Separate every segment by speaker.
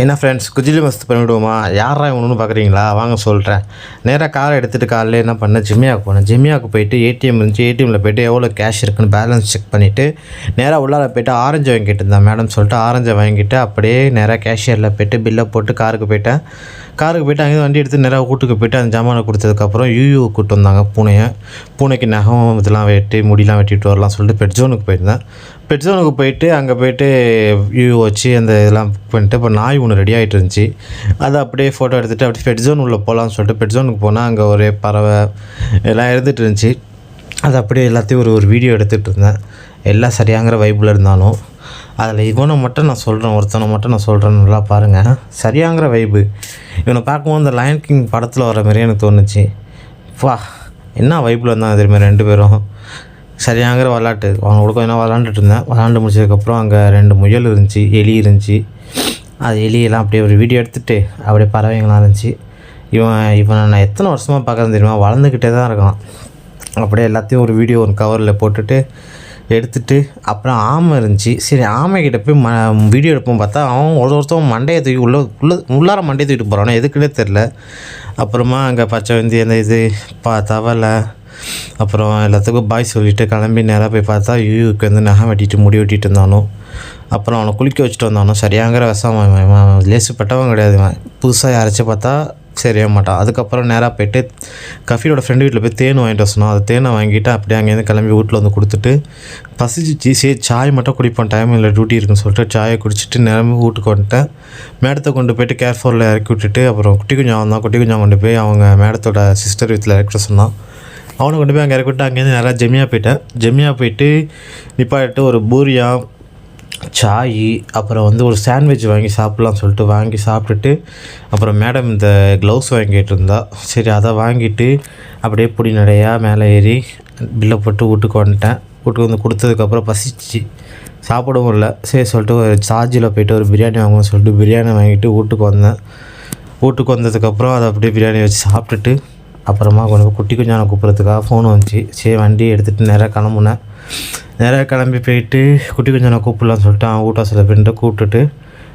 Speaker 1: என்ன ஃப்ரெண்ட்ஸ், குஜிலி மஸ்து பண்ணிவிடுவோமா? யாரா இவனு பார்க்குறீங்களா? வாங்க சொல்கிறேன். நேராக காரை எடுத்துகிட்டு காலையில் என்ன பண்ணேன், ஜிம்மியாவுக்கு போனேன். ஜிம்மியாவுக்கு போயிட்டு ஏடிஎம் இருந்துச்சு. ஏடிஎம்மில் போய்ட்டு எவ்வளோ கேஷ் இருக்குன்னு பேலன்ஸ் செக் பண்ணிவிட்டு நேராக உள்ளார போய்ட்டு ஆரஞ்சு வாங்கிட்டு இருந்தேன் மேடம் சொல்லிட்டு ஆரஞ்சை வாங்கிட்டு அப்படியே நேராக கேஷியரில் போய்ட்டு பில்லை போட்டு காருக்கு போயிட்டேன். காருக்கு போய்ட்டு அங்கேருந்து வண்டி எடுத்து நேராக வீட்டுக்கு போய்ட்டு அந்த ஜாமானை கொடுத்ததுக்கப்புறம் யூயூ கூப்பிட்டு வந்தாங்க. பூனைக்கு நகம் இதெல்லாம் வெட்டி முடியெலாம் வெட்டிட்டு வரலாம் சொல்லிட்டு பெட் ஜோனுக்கு போயிருந்தேன். பெட் ஜோனுக்கு போயிட்டு அங்கே போய்ட்டு யூயூ வச்சு அந்த இதெல்லாம் பண்ணிட்டு இப்போ நாய் ஒன்று ரெடி ஆகிட்டு இருந்துச்சு. அதை அப்படியே ஃபோட்டோ எடுத்துகிட்டு அப்படியே பெட் ஜோன் உள்ளே போகலான்னு சொல்லிட்டு பெட் ஜோனுக்கு போனால் அங்கே ஒரே பறவை எல்லாம் இருந்துகிட்டு இருந்துச்சு. அது அப்படியே எல்லாத்தையும் ஒரு வீடியோ எடுத்துகிட்டு இருந்தேன். எல்லாம் சரியாங்கிற வைப்பில் இருந்தாலும் அதில் இவனை மட்டும் நான் சொல்கிறேன், ஒருத்தனை மட்டும் நான் சொல்கிறேன், நல்லா பாருங்கள். சரியாங்கிற வைப்பு. இவனை பார்க்கும்போது இந்த லயன் கிங் படத்தில் வர மாதிரியே எனக்கு தோணுச்சு. வா, என்ன வைப்பில் இருந்தாங்க தெரியுமா ரெண்டு பேரும். சரியாங்கிற விளாட்டு. அவங்க கூட கொஞ்சம் விளாண்டுட்டு இருந்தேன். விளாண்டு முடிச்சதுக்கப்புறம் அங்கே 2 முயல் இருந்துச்சு, எலி இருந்துச்சு. அது எலியெல்லாம் அப்படியே ஒரு வீடியோ எடுத்துகிட்டு அப்படியே பறவைங்களாம் இருந்துச்சு. இவனை நான் எத்தனை வருஷமாக பார்க்குறேன் தெரியுமா, வளர்ந்துக்கிட்டே தான் இருக்கான். அப்படியே எல்லாத்தையும் ஒரு வீடியோ ஒரு கவரில் போட்டுட்டு எடுத்துகிட்டு அப்புறம் ஆமை இருந்துச்சு. சரி, ஆமைக்கிட்ட போய் வீடியோ எடுப்போம் பார்த்தா அவன் ஒருத்தவன் மண்டையை தூக்கி உள்ளார மண்டையை தூக்கிட்டு போகிறான், எதுக்குன்னே தெரில. அப்புறமா அங்கே பச்சை வந்து அந்த இது தவளை அப்புறம் எல்லாத்துக்கும் பாய் சொல்லிவிட்டு கிளம்பி நேராக போய் பார்த்தா யூயூக்கு வந்து நகை வெட்டிட்டு முடி வெட்டிட்டு இருந்தானோ. அப்புறம் அவனை குளிக்க வச்சுட்டு வந்தானோ. சரியாங்கிற விஷம். லேசுப்பட்டவன் கிடையாது. புதுசாக யாராச்சும் பார்த்தா சரியாக மாட்டான். அதுக்கப்புறம் நேராக போய்ட்டு கஃபீலோட ஃப்ரெண்டு வீட்டில் போய் தேன் வாங்கிட்டு சொன்னோம். அது தேனை வாங்கிட்டு அப்படியே அங்கேருந்து கிளம்பி வீட்டில் வந்து கொடுத்துட்டு பசிச்சு சரி சாய் மட்டும் குடிப்போம், டைம் இல்லை டியூட்டி இருக்குன்னு சொல்லிட்டு சாயை குடிச்சிட்டு நிரம்பி வீட்டுக்கு வந்துட்டேன். மேடத்தை கொண்டு போய்ட்டு கேர்ஃபோரில் இறக்கி விட்டுட்டு அப்புறம் குட்டி குஞ்சம் வந்தான். குட்டி குஞ்சம் கொண்டு போய் அவங்க மேடத்தோட சிஸ்டர் வீட்டில் இறக்கிட்ட சொன்னான். அவனை கொண்டு போய் அங்கே இறக்கி விட்டு அங்கேருந்து நேராக ஜெமியா போயிட்டேன். ஜெமியா போயிட்டு நிப்பாட்டு ஒரு பூரியா சாய் அப்புறம் வந்து ஒரு சாண்ட்விச் வாங்கி சாப்பிட்லான்னு சொல்லிட்டு வாங்கி சாப்பிட்டுட்டு அப்புறம் மேடம் இந்த க்ளவுஸ் வாங்கிட்டு இருந்தா. சரி, அதை வாங்கிட்டு அப்படியே பொடி நடையாக மேலே ஏறி பில்லை போட்டு வீட்டுக்கு வந்துட்டேன். வீட்டுக்கு வந்து கொடுத்ததுக்கப்புறம் பசிச்சு சாப்பிடவும் இல்லை. சரி சொல்லிட்டு ஒரு சார்ஜில் போய்ட்டு ஒரு பிரியாணி வாங்குவோம்னு சொல்லிட்டு பிரியாணி வாங்கிட்டு வீட்டுக்கு வந்தேன். வீட்டுக்கு வந்ததுக்கப்புறம் அதை அப்படியே பிரியாணி வச்சு சாப்பிட்டுட்டு அப்புறமா கொஞ்சம் குட்டி குஞ்சான கூப்பிட்றதுக்காக ஃபோன் வந்துச்சு. சரி, வண்டி எடுத்துகிட்டு நேராக கிளம்புனேன். நேராக கிளம்பி போயிட்டு குட்டி குஞ்சான கூப்பிட்லான்னு சொல்லிட்டு அவன் வீட்டை சில பேருன்ட்டு கூப்பிட்டுட்டு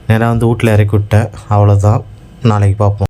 Speaker 1: நேராக வந்து வீட்டில் இறக்கி விட்டேன். அவ்வளோதான். நாளைக்கு பார்ப்போம்.